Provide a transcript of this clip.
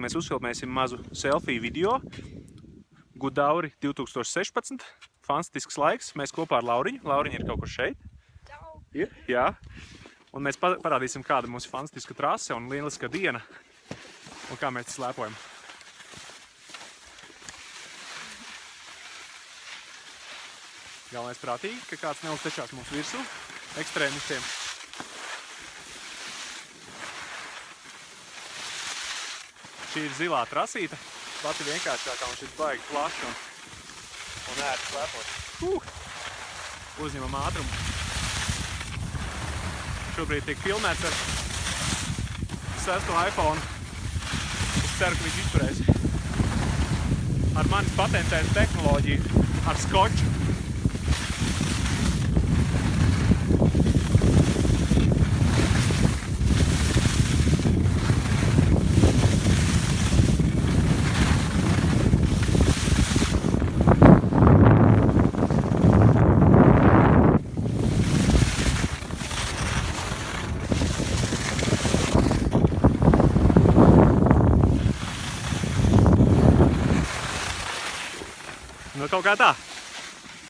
mēs uzfilmēsim mazu selfiju video. Gudauri 2016. Fantastisks laiks. Mēs kopā ar Lauriņu. Lauriņa ir kaut kur šeit. Ir? Jā. Un mēs parādīsim, kāda mums ir fantastiska trase un lieliska diena. Un kā mēs slēpojam. Galvenais prātīgi, ka kāds neuztečās mums virsū ekstrēmistiem. Šī ir zilā trasīte, pati vienkāršākā, un šis baigi plašs un ērti slēpot. Uzņemam ātrumu. Šobrīd tiek filmēts ar 6. iPhone. Es ceru, ka viņš izturēs. Ar manis patentētu tehnoloģiju, ar skoču. Nu, kaut kā tā.